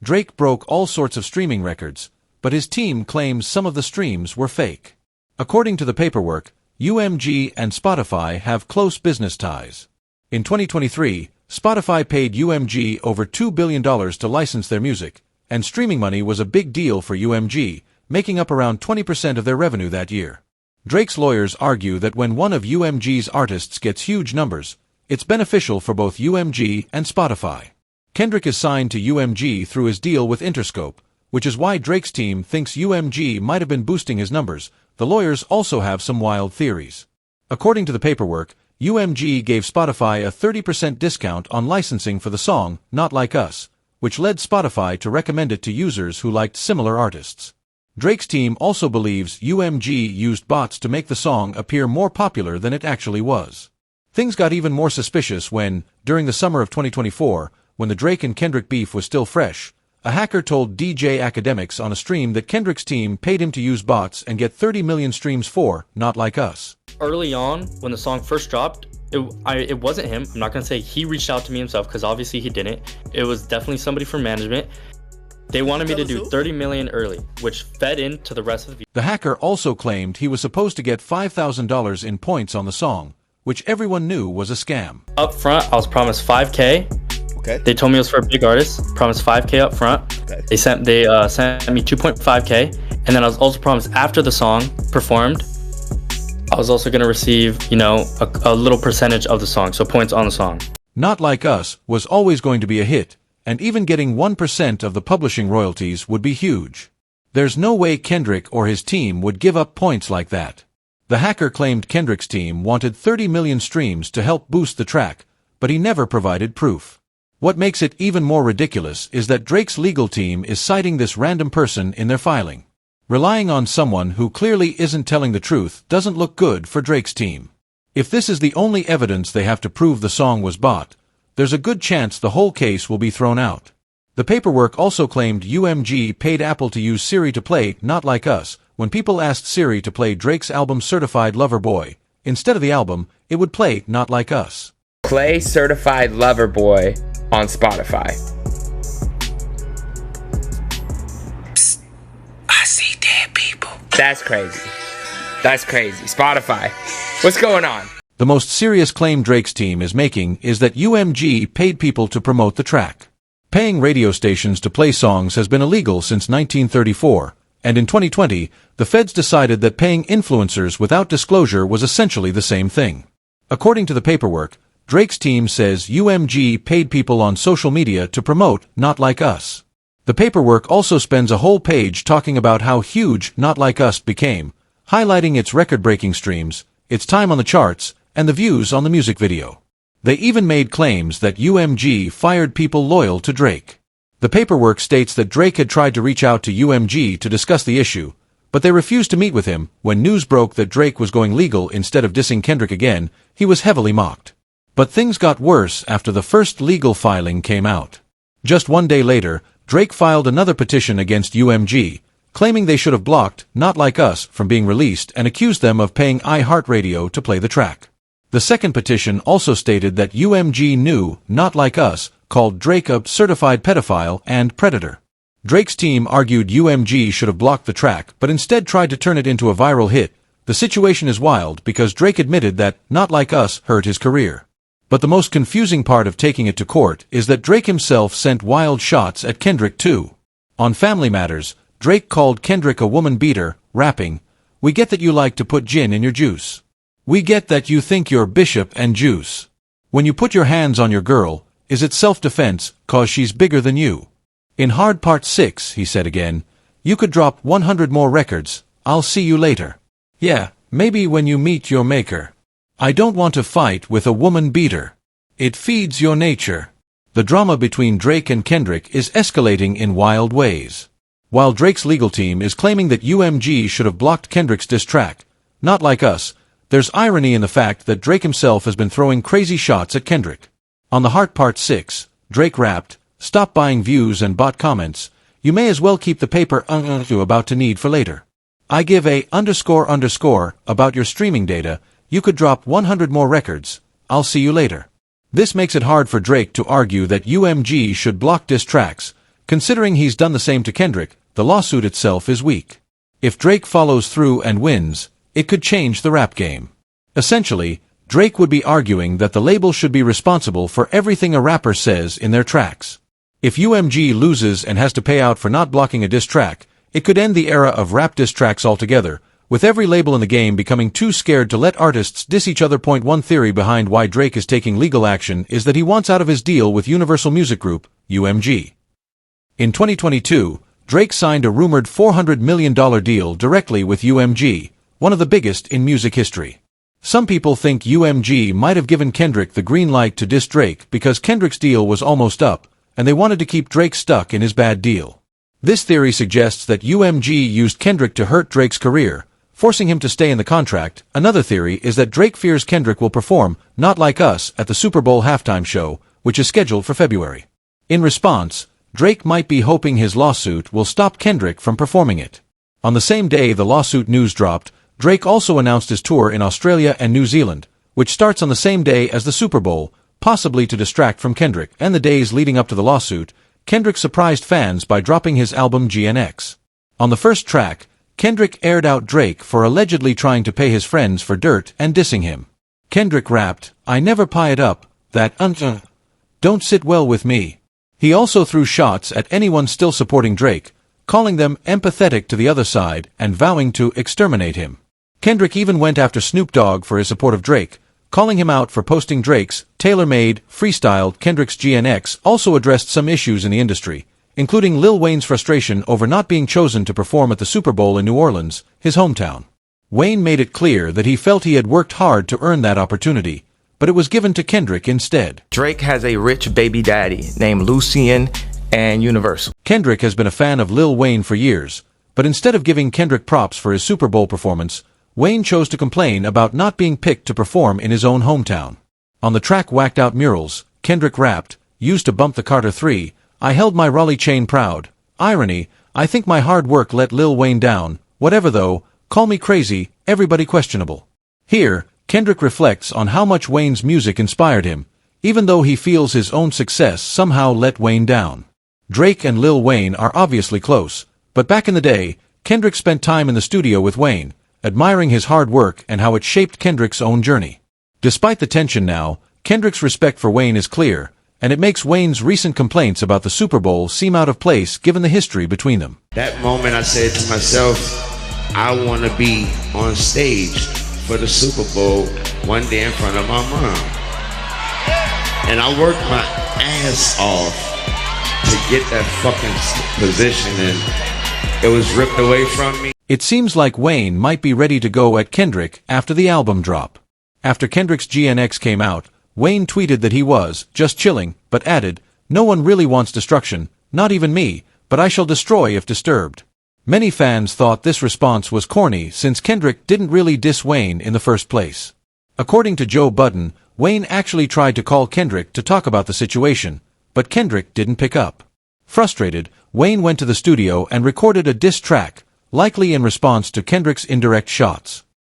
Drake broke all sorts of streaming records, but his team claims some of the streams were fake. According to the paperwork, UMG and Spotify have close business ties. In 2023, Spotify paid UMG over $2 billion to license their music, and streaming money was a big deal for UMG, making up around 20% of their revenue that year. Drake's lawyers argue that when one of UMG's artists gets huge numbers, it's beneficial for both UMG and Spotify. Kendrick is signed to UMG through his deal with Interscope, which is why Drake's team thinks UMG might have been boosting his numbers. The lawyers also have some wild theories. According to the paperwork, UMG gave Spotify a 30% discount on licensing for the song Not Like Us, which led Spotify to recommend it to users who liked similar artists. Drake's team also believes UMG used bots to make the song appear more popular than it actually was. Things got even more suspicious when, during the summer of 2024, when the Drake and Kendrick beef was still fresh, a hacker told DJ Academics on a stream that Kendrick's team paid him to use bots and get 30 million streams for Not Like Us. Early on, when the song first dropped, it wasn't him. I'm not going to say he reached out to me himself, because obviously he didn't. It was definitely somebody from management. They wanted me to do 30 million early, which fed into the rest of the video. The hacker also claimed he was supposed to get $5,000 in points on the song, which everyone knew was a scam. Up front, I was promised 5K. Okay. They told me it was for a big artist. Promised 5K up front. Okay. They sent me 2.5K, and then I was also promised after the song performed, I was also going to receive, a little percentage of the song, so points on the song. Not Like Us was always going to be a hit, and even getting 1% of the publishing royalties would be huge. There's no way Kendrick or his team would give up points like that. The hacker claimed Kendrick's team wanted 30 million streams to help boost the track, but he never provided proof. What makes it even more ridiculous is that Drake's legal team is citing this random person in their filing. Relying on someone who clearly isn't telling the truth doesn't look good for Drake's team. If this is the only evidence they have to prove the song was bought, there's a good chance the whole case will be thrown out. The paperwork also claimed UMG paid Apple to use Siri to play Not Like Us when people asked Siri to play Drake's album Certified Lover Boy. Instead of the album, it would play Not Like Us. Play Certified Lover Boy on Spotify. Psst, I see dead people. That's crazy. That's crazy. Spotify, what's going on? The most serious claim Drake's team is making is that UMG paid people to promote the track. Paying radio stations to play songs has been illegal since 1934, and in 2020, the feds decided that paying influencers without disclosure was essentially the same thing. According to the paperwork, Drake's team says UMG paid people on social media to promote Not Like Us. The paperwork also spends a whole page talking about how huge Not Like Us became, highlighting its record-breaking streams, its time on the charts, and the views on the music video. They even made claims that UMG fired people loyal to Drake. The paperwork states that Drake had tried to reach out to UMG to discuss the issue, but they refused to meet with him. When news broke that Drake was going legal instead of dissing Kendrick again, he was heavily mocked. But things got worse after the first legal filing came out. Just one day later, Drake filed another petition against UMG, claiming they should have blocked Not Like Us from being released and accused them of paying iHeartRadio to play the track. The second petition also stated that UMG knew Not Like Us, called Drake a certified pedophile and predator. Drake's team argued UMG should have blocked the track but instead tried to turn it into a viral hit. The situation is wild because Drake admitted that Not Like Us hurt his career. But the most confusing part of taking it to court is that Drake himself sent wild shots at Kendrick too. On Family Matters, Drake called Kendrick a woman beater, rapping, "We get that you like to put gin in your juice. We get that you think you're Bishop and Juice. When you put your hands on your girl, is it self-defense, 'cause she's bigger than you?" In Hard Part 6, he said again, "You could drop 100 more records, I'll see you later. Yeah, maybe when you meet your maker. I don't want to fight with a woman beater. It feeds your nature." The drama between Drake and Kendrick is escalating in wild ways. While Drake's legal team is claiming that UMG should have blocked Kendrick's diss track, Not Like Us, there's irony in the fact that Drake himself has been throwing crazy shots at Kendrick. On the Heart Part 6, Drake rapped, "Stop buying views and bot comments. You may as well keep the paper you're about to need for later. I give a __ about your streaming data. You could drop 100 more records. I'll see you later." This makes it hard for Drake to argue that UMG should block diss tracks, Considering he's done the same to Kendrick, the lawsuit itself is weak. If Drake follows through and wins, it could change the rap game. Essentially, Drake would be arguing that the label should be responsible for everything a rapper says in their tracks. If UMG loses and has to pay out for not blocking a diss track, it could end the era of rap diss tracks altogether, with every label in the game becoming too scared to let artists diss each other. One theory behind why Drake is taking legal action is that he wants out of his deal with Universal Music Group, UMG. In 2022, Drake signed a rumored $400 million deal directly with UMG, one of the biggest in music history. Some people think UMG might have given Kendrick the green light to diss Drake because Kendrick's deal was almost up, and they wanted to keep Drake stuck in his bad deal. This theory suggests that UMG used Kendrick to hurt Drake's career, forcing him to stay in the contract. Another theory is that Drake fears Kendrick will perform Not Like Us at the Super Bowl halftime show, which is scheduled for February. In response, Drake might be hoping his lawsuit will stop Kendrick from performing it. On the same day the lawsuit news dropped, Drake also announced his tour in Australia and New Zealand, which starts on the same day as the Super Bowl, possibly to distract from Kendrick. And the days leading up to the lawsuit, Kendrick surprised fans by dropping his album GNX. On the first track, Kendrick aired out Drake for allegedly trying to pay his friends for dirt and dissing him. Kendrick rapped, "I never pie it up, that don't sit well with me." He also threw shots at anyone still supporting Drake, calling them empathetic to the other side and vowing to exterminate him. Kendrick even went after Snoop Dogg for his support of Drake, calling him out for posting Drake's tailor-made, freestyled Kendrick's GNX. Also addressed some issues in the industry, including Lil Wayne's frustration over not being chosen to perform at the Super Bowl in New Orleans, his hometown. Wayne made it clear that he felt he had worked hard to earn that opportunity, but it was given to Kendrick instead. Drake has a rich baby daddy named Lucien and Universal. Kendrick has been a fan of Lil Wayne for years, but instead of giving Kendrick props for his Super Bowl performance, Wayne chose to complain about not being picked to perform in his own hometown. On the track Whacked Out Murals, Kendrick rapped, "Used to bump the Carter 3, I held my Raleigh chain proud. Irony, I think my hard work let Lil Wayne down. Whatever though, call me crazy, everybody questionable." Here, Kendrick reflects on how much Wayne's music inspired him, even though he feels his own success somehow let Wayne down. Drake and Lil Wayne are obviously close, but back in the day, Kendrick spent time in the studio with Wayne, admiring his hard work and how it shaped Kendrick's own journey. Despite the tension now, Kendrick's respect for Wayne is clear, and it makes Wayne's recent complaints about the Super Bowl seem out of place given the history between them. That moment I said to myself, I want to be on stage for the Super Bowl one day in front of my mom. And I worked my ass off to get that fucking position, and it was ripped away from me. It seems like Wayne might be ready to go at Kendrick after the album drop. After Kendrick's GNX came out, Wayne tweeted that he was just chilling, but added, "No one really wants destruction, not even me, but I shall destroy if disturbed." Many fans thought this response was corny since Kendrick didn't really diss Wayne in the first place. According to Joe Budden, Wayne actually tried to call Kendrick to talk about the situation, but Kendrick didn't pick up. Frustrated, Wayne went to the studio and recorded a diss track, likely in response to Kendrick's indirect shots.